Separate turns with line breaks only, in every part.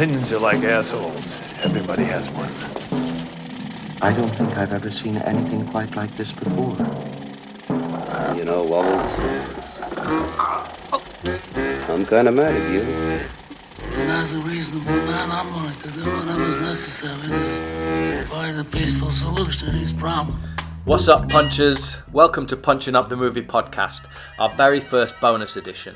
Opinions are like assholes. Everybody has one.
I don't think I've ever seen anything quite like this before.
You know, Wobbles, I'm kind of mad at you.
And as a reasonable man, I'm willing to do whatever's necessary to find a peaceful solution to these problems.
What's up, punchers? Welcome to Punching Up the Movie Podcast, our very first bonus edition.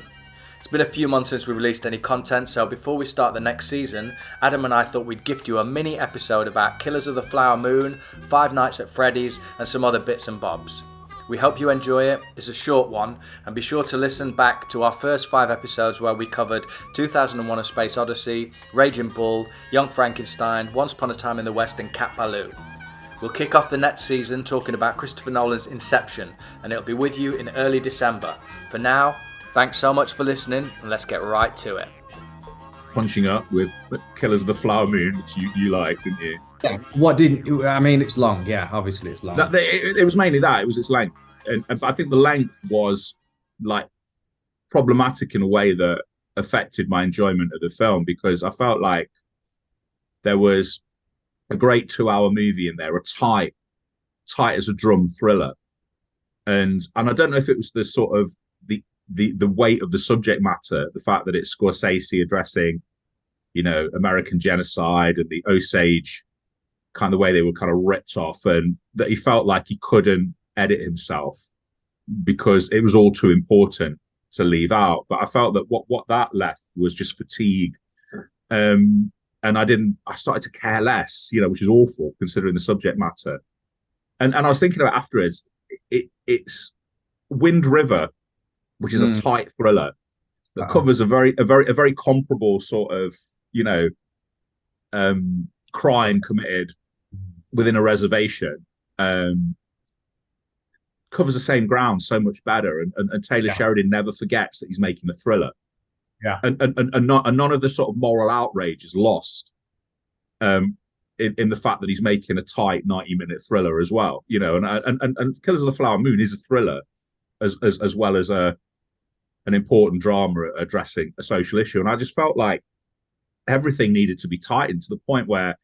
It's been a few months since we released any content, so before we start the next season, Adam and I thought we'd gift you a mini episode about Killers of the Flower Moon, Five Nights at Freddy's, and some other bits and bobs. We hope you enjoy it. It's a short one, and be sure to listen back to our first 5 episodes where we covered 2001: A Space Odyssey, Raging Bull, Young Frankenstein, Once Upon a Time in the West, and Cat Ballou. We'll kick off the next season talking about Christopher Nolan's Inception, and it'll be with you in early December. For now, thanks so much for listening, and let's get right to it.
Punching up with Killers of the Flower Moon, which you liked, didn't you?
Yeah. What didn't? I mean, it's long. Yeah, obviously it's long.
It was mainly that. It was its length, and I think the length was like problematic in a way that affected my enjoyment of the film, because I felt like there was a great 2-hour movie in there, a tight as a drum thriller, and I don't know if it was the sort of the weight of the subject matter, the fact that it's Scorsese addressing, you know, American genocide and the Osage kind of way they were kind of ripped off, and that he felt like he couldn't edit himself because it was all too important to leave out. But I felt that what that left was just fatigue. And I started to care less, you know, which is awful considering the subject matter. And I was thinking about afterwards, it's Wind River, which is a tight thriller that covers a very comparable sort of, you know, crime committed within a reservation. Covers the same ground so much better, and Taylor Sheridan never forgets that he's making a thriller. Yeah, and none of the sort of moral outrage is lost in the fact that he's making a tight 90-minute thriller as well. You know, and Killers of the Flower Moon is a thriller as well as an important drama addressing a social issue. And I just felt like everything needed to be tightened to the point where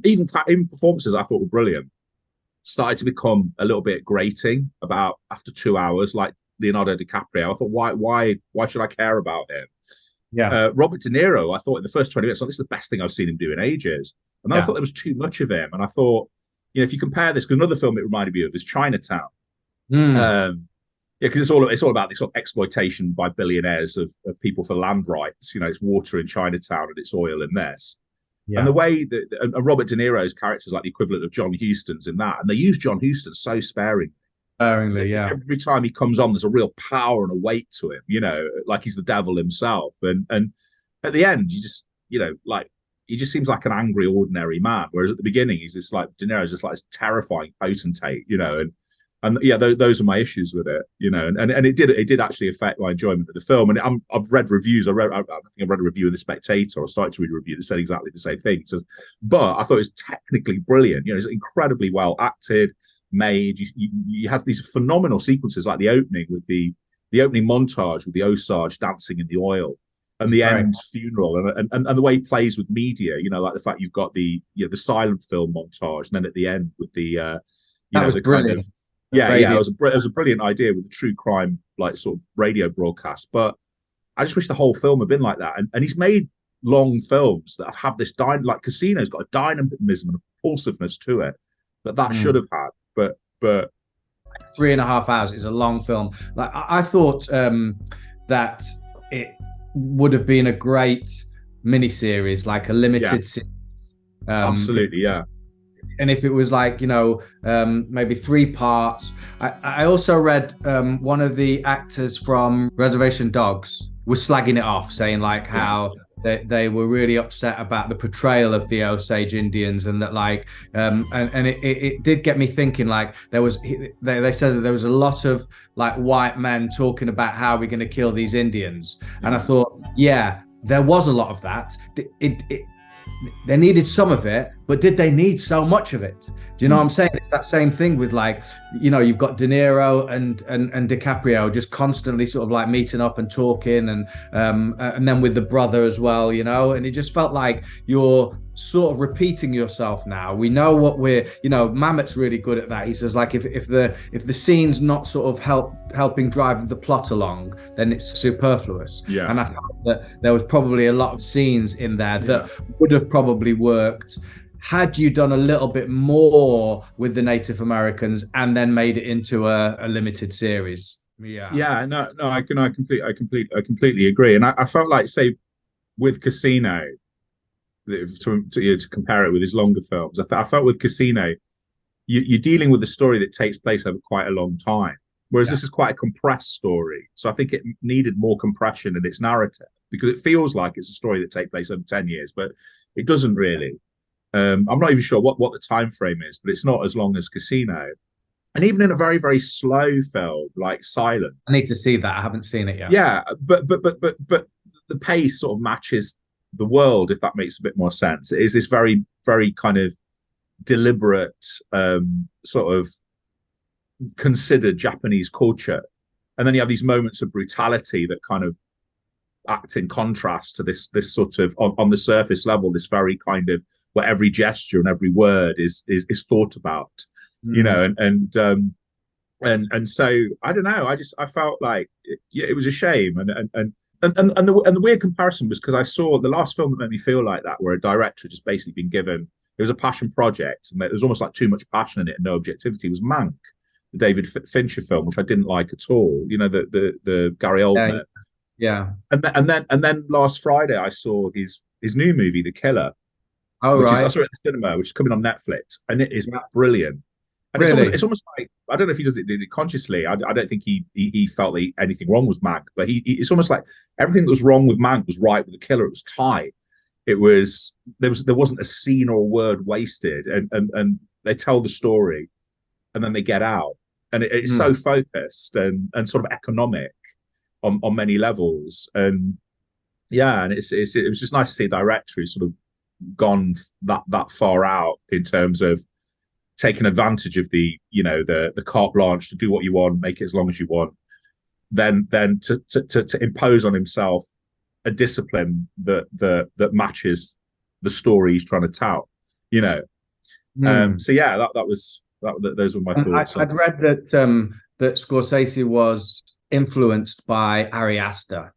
even performances I thought were brilliant started to become a little bit grating about after 2 hours, like Leonardo DiCaprio. I thought, why should I care about him? Yeah. Robert De Niro, I thought in the first 20 minutes, this is the best thing I've seen him do in ages. And then I thought there was too much of him. And I thought, you know, if you compare this, because another film it reminded me of is Chinatown. Yeah, because it's all about this sort of exploitation by billionaires of people for land rights. You know, it's water in Chinatown and it's oil in this. Yeah. And the way that Robert De Niro's character is like the equivalent of John Huston's in that, and they use John Huston so sparingly. Yeah. Every time he comes on, there's a real power and a weight to him. You know, like he's the devil himself. And at the end, you just, you know, like he just seems like an angry, ordinary man. Whereas at the beginning, he's just like De Niro's just like this terrifying potentate. You know, and yeah, those are my issues with it, you know, and it did actually affect my enjoyment of the film. And I've read reviews. I think I've read a review of The Spectator. I started to read a review that said exactly the same thing. But I thought it was technically brilliant. You know, it's incredibly well acted, made. You have these phenomenal sequences like the opening with the opening montage with the Osage dancing in the oil, and the end funeral, and the way he plays with media. You know, like the fact you've got the silent film montage, and then at the end with the
that was brilliant.
Kind of, it was a brilliant idea with the true crime like sort of radio broadcast. But I just wish the whole film had been like that. And he's made long films that have this like Casino's got a dynamism and a propulsiveness to it that should have had. But
3.5 hours is a long film. Like I thought that it would have been a great miniseries, like a limited series.
Absolutely, yeah.
And if it was like, you know, maybe 3 parts. I also read one of the actors from Reservation Dogs was slagging it off, saying like how they were really upset about the portrayal of the Osage Indians, and that like and it did get me thinking, like they said that there was a lot of like white men talking about how we're going to kill these Indians. And I thought, there was a lot of that. They needed some of it, but did they need so much of it? Do you know what I'm saying? It's that same thing with like, you've got De Niro and DiCaprio just constantly sort of like meeting up and talking, and then with the brother as well, and it just felt like you're sort of repeating yourself now. We know what Mamet's really good at that. He says like if the scene's not sort of helping drive the plot along, then it's superfluous.
Yeah.
And I thought that there was probably a lot of scenes in there that would have probably worked had you done a little bit more with the Native Americans and then made it into a limited series.
Yeah, no, I completely agree. And I felt like, say, with Casino, to compare it with his longer films, I felt with Casino, you're dealing with a story that takes place over quite a long time, whereas this is quite a compressed story. So I think it needed more compression in its narrative, because it feels like it's a story that takes place over 10 years, but it doesn't really. I'm not even sure what the time frame is, but it's not as long as Casino. And even in a very, very slow film like Silent,
I need to see that. I haven't seen it yet.
Yeah, but the pace sort of matches the world, if that makes a bit more sense. It is this very, very kind of deliberate, sort of considered Japanese culture, and then you have these moments of brutality that kind of act in contrast to this sort of on the surface level, this very kind of where every gesture and every word is thought about, and so I don't know. I felt like it was a shame, and the weird comparison was because I saw the last film that made me feel like that, where a director had just basically been given, it was a passion project, and there was almost like too much passion in it and no objectivity. It was Mank, the David Fincher film, which I didn't like at all. The Gary Oldman.
Yeah.
And then last Friday I saw his new movie, The Killer.
Oh, right.
I saw it at the cinema, which is coming on Netflix, and it is brilliant. And
really?
it's almost like, I don't know if he did it consciously. I don't think he felt that anything wrong with Mank, but it's almost like everything that was wrong with Mank was right with The Killer. It was tight. There wasn't a scene or a word wasted, and they tell the story, and then they get out, and it's so focused and sort of economic on many levels. And and it was just nice to see a director who's sort of gone that far out in terms of taking advantage of the carte blanche to do what you want, make it as long as you want, then to impose on himself a discipline that matches the story he's trying to tout. So yeah, those were my thoughts.
I'd read that Scorsese was influenced by Ari Aster,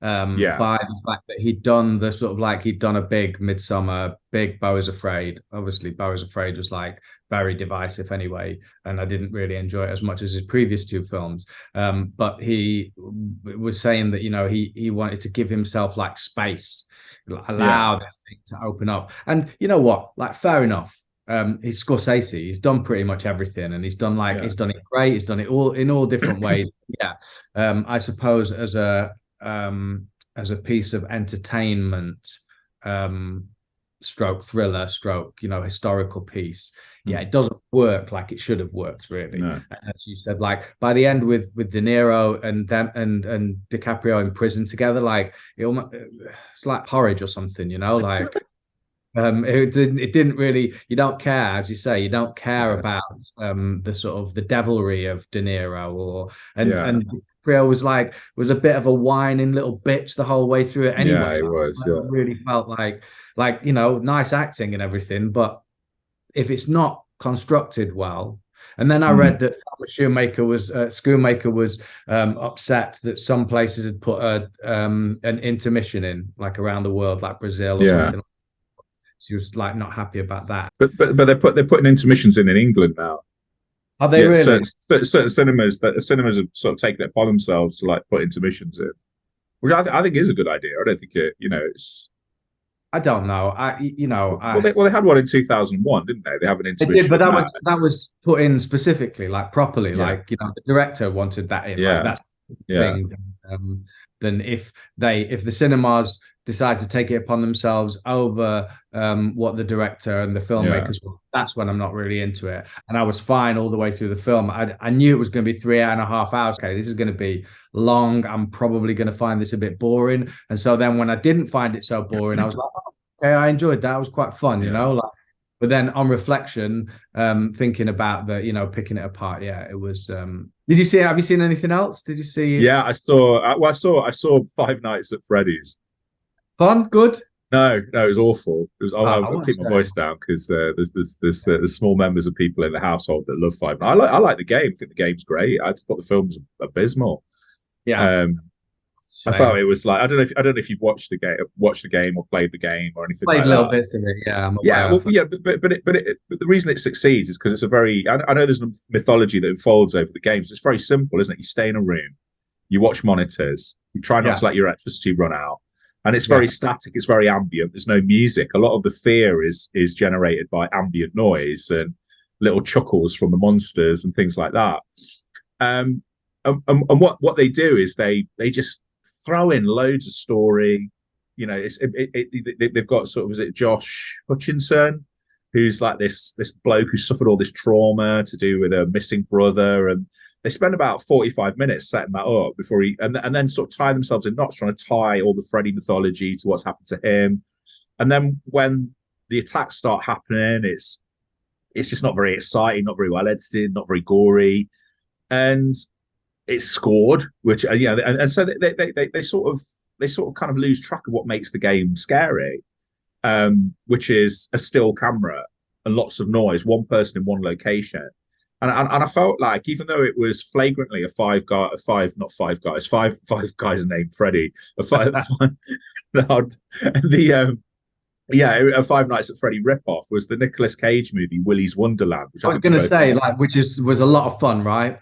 by the fact that he'd done a big Midsummer, big Beau is Afraid. Obviously, Beau is Afraid was like very divisive anyway, and I didn't really enjoy it as much as his previous two films. But he was saying that he wanted to give himself like space, allow this thing to open up. And you know what? Like, fair enough. He's Scorsese. He's done pretty much everything, and he's done it great. He's done it all in all different ways. I suppose as a piece of entertainment, stroke thriller, stroke historical piece, it doesn't work like it should have worked, really. No. As you said, like by the end with De Niro and DiCaprio in prison together, like it's like Porridge or something, like. It didn't really, you don't care, as you say, you don't care about the sort of the devilry of De Niro and DiCaprio was a bit of a whining little bitch the whole way through it anyway.
Yeah, it was.
It really felt like nice acting and everything, but if it's not constructed well. And then I read that Schoonmaker was upset that some places had put an intermission in, like around the world, like Brazil or something. She was like not happy about that.
But they're putting intermissions in England now.
Are they really?
Certain cinemas have sort of taken it upon themselves to like put intermissions in, which I think is a good idea. I don't think it's.
I don't know.
They had one in 2001, didn't they? They have an intermission.
They did, but that was put in specifically, like properly. Yeah. Like the director wanted that in.
Yeah,
like, that's the thing. Then if the cinemas decide to take it upon themselves over what the director and the filmmakers want, that's when I'm not really into it. And I was fine all the way through the film. I knew it was going to be 3.5 hours. Okay, this is going to be long. I'm probably going to find this a bit boring. And so then when I didn't find it so boring, I was like, okay, I enjoyed that. It was quite fun, But then on reflection, thinking about picking it apart, it was. Did you see? Have you seen anything else? Did you see?
Yeah, I saw. Well, I saw Five Nights at Freddy's.
Fun, good.
No, it was awful. It was. I'll keep my
say.
voice down because there's small members of people in the household that love Five Nights. I like the game. I think the game's great. I thought the film's abysmal.
Yeah.
I thought it was like I don't know if you've watched the game or played the game or anything.
Played
like
little
that.
bits of it, yeah.
But the reason it succeeds is because it's a very. I know there's a mythology that unfolds over the games. It's very simple, isn't it? You stay in a room, you watch monitors, you try not to let your electricity run out, and it's very static. It's very ambient. There's no music. A lot of the fear is generated by ambient noise and little chuckles from the monsters and things like that. And what they do is they just throw in loads of story. They've got sort of, is it Josh Hutcherson, who's like this bloke who suffered all this trauma to do with a missing brother, and they spend about 45 minutes setting that up before and then sort of tie themselves in knots trying to tie all the Freddy mythology to what's happened to him. And then when the attacks start happening, it's just not very exciting, not very well edited, not very gory, and it's scored, which and so they sort of kind of lose track of what makes the game scary, which is a still camera and lots of noise, one person in one location, and I felt like even though it was flagrantly a five guys named Freddy, a Five Nights at Freddy ripoff was the Nicolas Cage movie Willy's Wonderland, which
I was going to say, which was a lot of fun, right?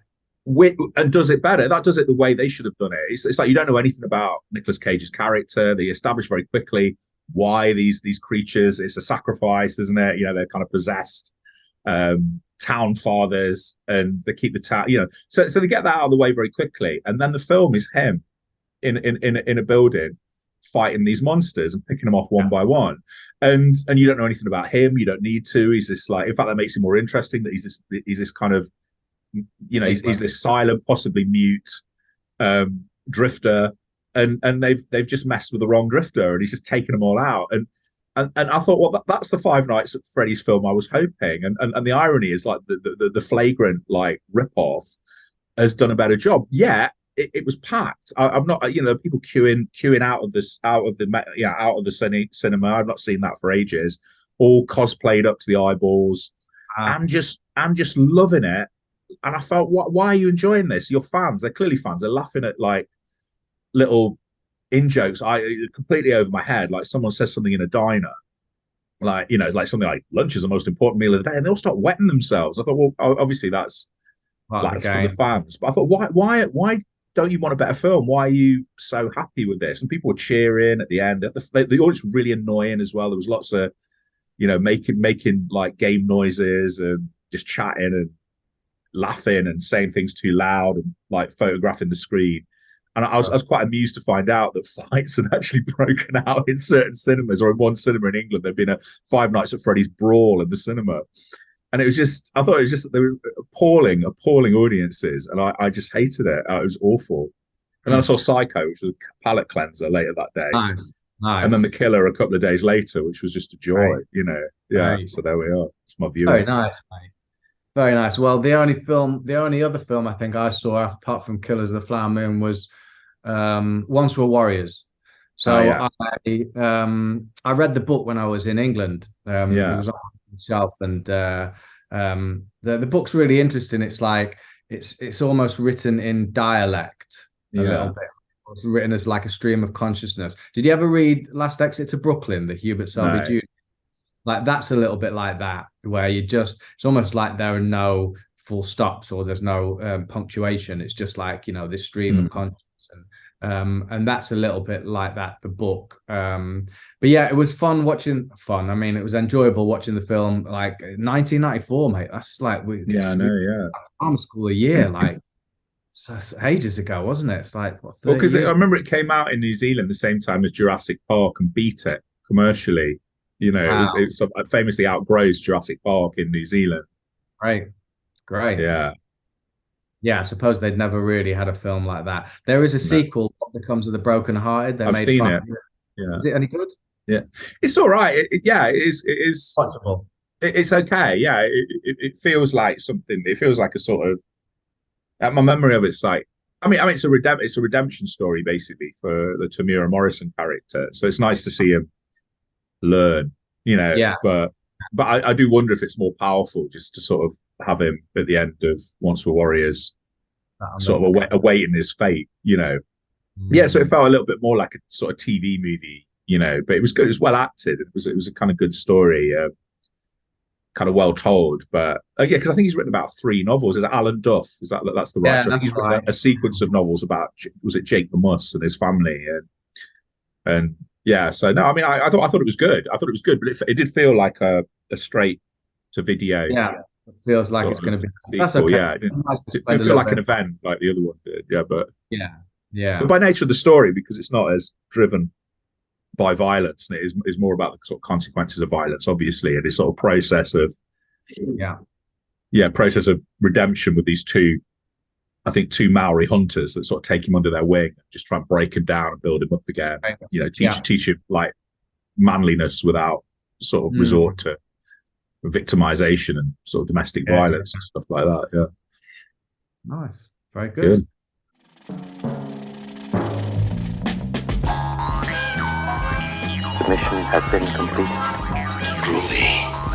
And does it better. That does it the way they should have done it. It's like you don't know anything about Nicolas Cage's character. They establish very quickly why these creatures. It's a sacrifice, isn't it? They're kind of possessed town fathers, and they keep the town. So they get that out of the way very quickly, and then the film is him in a building fighting these monsters and picking them off one by one, and you don't know anything about him. You don't need to. He's this in fact, that makes it more interesting that he's this kind of. He's this silent, possibly mute drifter, and they've just messed with the wrong drifter, and he's just taken them all out. And I thought, well, that's the Five Nights at Freddy's film I was hoping. And the irony is, like, the flagrant ripoff has done a better job. Yeah, it was packed. I've not, people queuing out of the cinema. I've not seen that for ages. All cosplayed up to the eyeballs. I'm just loving it. And I felt, why are you enjoying this? You're fans. They're clearly fans. They're laughing at like little in jokes. Completely over my head. Like someone says something in a diner, like something like lunch is the most important meal of the day, and they'll start wetting themselves. I thought, well, obviously that's for the fans. But I thought, why don't you want a better film? Why are you so happy with this? And people were cheering at the end. The audience was really annoying as well. There was lots of making like game noises and just chatting and laughing and saying things too loud and like photographing the screen. And I was quite amused to find out that fights had actually broken out in certain cinemas, or in one cinema in England there'd been a Five Nights at Freddy's brawl in the cinema. And I thought it was just, they were appalling audiences, and I just hated it. It was awful. And then I saw Psycho, which was a palate cleanser later that day.
Nice.
And then The Killer a couple of days later, which was just a joy,
Right.
Right. So there we are. It's my view.
Very nice, mate. Very nice. Well, the only other film I think I saw apart from Killers of the Flower Moon was Once Were Warriors. So I read the book when I was in England. It was on the shelf, and the book's really interesting. It's like it's almost written in dialect a little bit. It's written as like a stream of consciousness. Did you ever read Last Exit to Brooklyn, the Hubert Selby Jr.? Like that's a little bit like that, where it's almost like there are no full stops or there's no punctuation. It's just like, this stream of consciousness. And that's a little bit like that, the book. But yeah, it was fun. I mean, it was enjoyable watching the film, like 1994, mate. That's like, Drama School a year, like ages ago, wasn't it? It's like, what, 30
because
years?
I remember it came out in New Zealand the same time as Jurassic Park and beat it commercially. Wow. It famously outgrows Jurassic Park in New Zealand.
Great.
Yeah.
I suppose they'd never really had a film like that. There is a sequel, What Becomes of the Broken Hearted.
I've seen it.
Yeah. Is it any good?
Yeah, it's all right. It is.
Watchable.
It's okay. Yeah, it feels like something. It feels like a sort of. My memory of it's like. I mean, it's a redemption story basically for the Tamura Morrison character. So it's nice to see him learn,
Yeah.
But I do wonder if it's more powerful just to sort of have him at the end of Once Were Warriors, sort of awaiting his fate, Yeah, so it felt a little bit more like a sort of TV movie, but it was good. It was well acted. It was a kind of good story, kind of well told. But because I think he's written about 3 novels. Is it Alan Duff? That's the right? I think he's written a sequence of novels about Jake the Muss and his family, and yeah. So no, I mean, I thought it was good. I thought it was good, but it did feel like a straight to video.
Yeah, it feels like it's going to be.
That's okay. Yeah, it didn't feel like an event like the other one did. Yeah, but
yeah.
But by nature of the story, because it's not as driven by violence, and it is more about the sort of consequences of violence, obviously, and this sort of process of process of redemption with these two Maori hunters that sort of take him under their wing, just try and break him down and build him up again. Teach him like manliness without sort of resort to victimization and sort of domestic violence and stuff like that. Yeah.
Nice. Very good.
The mission has been completed.
Groovy.